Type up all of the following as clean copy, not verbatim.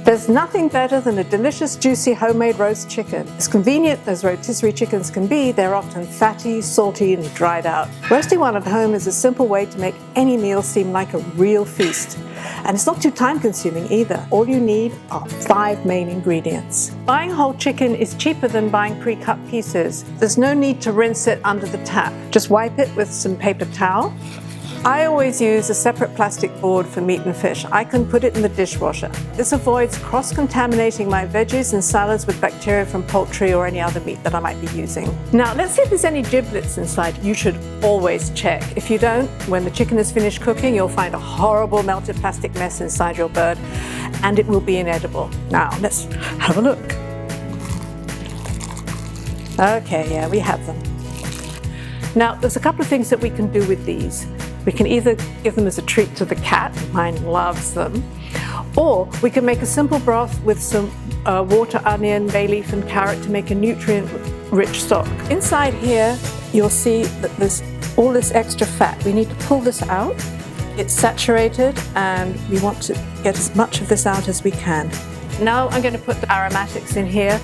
There's nothing better than a delicious, juicy homemade roast chicken. As convenient as rotisserie chickens can be, they're often fatty, salty, and dried out. Roasting one at home is a simple way to make any meal seem like a real feast. And it's not too time-consuming either. All you need are 5 main ingredients. Buying whole chicken is cheaper than buying pre-cut pieces. There's no need to rinse it under the tap. Just wipe it with some paper towel. I always use a separate plastic board for meat and fish. I can put it in the dishwasher. This avoids cross-contaminating my veggies and salads with bacteria from poultry or any other meat that I might be using. Now, let's see if there's any giblets inside. You should always check. If you don't, when the chicken is finished cooking, you'll find a horrible melted plastic mess inside your bird, and it will be inedible. Now, let's have a look. Okay, yeah, we have them. Now, there's a couple of things that we can do with these. We can either give them as a treat to the cat, mine loves them, or we can make a simple broth with some water, onion, bay leaf and carrot to make a nutrient-rich stock. Inside here, you'll see that there's all this extra fat. We need to pull this out. It's saturated and we want to get as much of this out as we can. Now I'm going to put the aromatics in here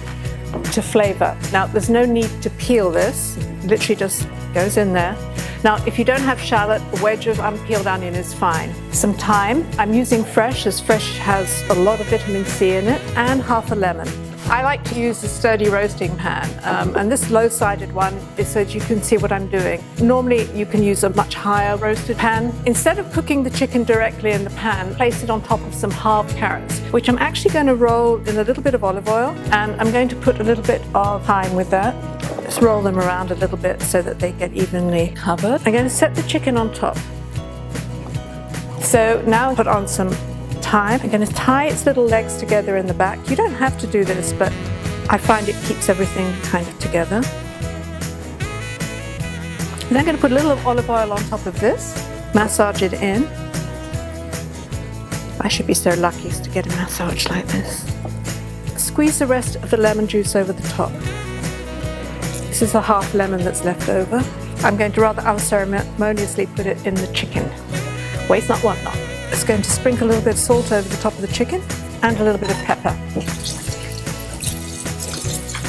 to flavor. Now, there's no need to peel this. It literally just goes in there. Now, if you don't have shallot, a wedge of unpeeled onion is fine. Some thyme. I'm using fresh, as fresh has a lot of vitamin C in it, and half a lemon. I like to use a sturdy roasting pan, and this low-sided one is so that you can see what I'm doing. Normally, you can use a much higher roasted pan. Instead of cooking the chicken directly in the pan, place it on top of some halved carrots, which I'm actually going to roll in a little bit of olive oil, and I'm going to put a little bit of thyme with that. Just roll them around a little bit so that they get evenly covered. I'm going to set the chicken on top. So now put on some thyme. I'm going to tie its little legs together in the back. You don't have to do this, but I find it keeps everything kind of together. And I'm going to put a little olive oil on top of this, massage it in. I should be so lucky as to get a massage like this. Squeeze the rest of the lemon juice over the top. This is a half lemon that's left over. I'm going to rather unceremoniously put it in the chicken. Waste not, want not. Just going to sprinkle a little bit of salt over the top of the chicken and a little bit of pepper.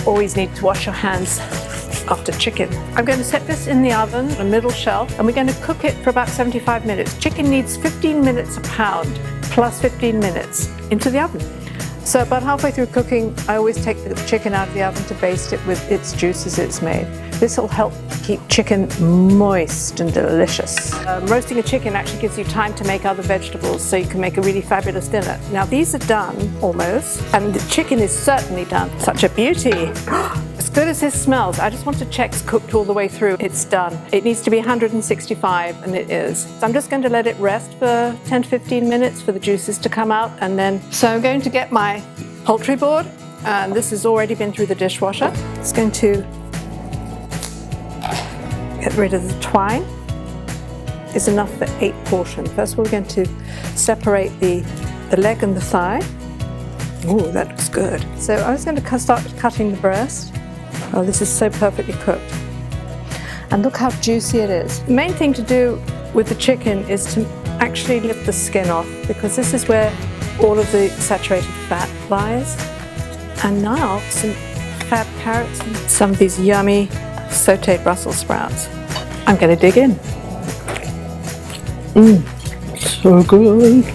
Always need to wash your hands after chicken. I'm going to set this in the oven, a middle shelf, and we're going to cook it for about 75 minutes. Chicken needs 15 minutes a pound, plus 15 minutes into the oven. So about halfway through cooking, I always take the chicken out of the oven to baste it with its juice as it's made. This will help keep chicken moist and delicious. Roasting a chicken actually gives you time to make other vegetables, so you can make a really fabulous dinner. Now these are done, almost, and the chicken is certainly done. Such a beauty. As good as this smells, I just want to check it's cooked all the way through. It's done. It needs to be 165, and it is. So I'm just going to let it rest for 10 to 15 minutes for the juices to come out, and then... So I'm going to get my poultry board, and this has already been through the dishwasher. It's going to get rid of the twine. It's enough for 8 portions. First of all, we're going to separate the leg and the thigh. Ooh, that looks good. So I was going to start cutting the breast. Oh, this is so perfectly cooked. And look how juicy it is. The main thing to do with the chicken is to actually lift the skin off, because this is where all of the saturated fat lies. And now some fab carrots and some of these yummy sauteed Brussels sprouts. I'm going to dig in. So good.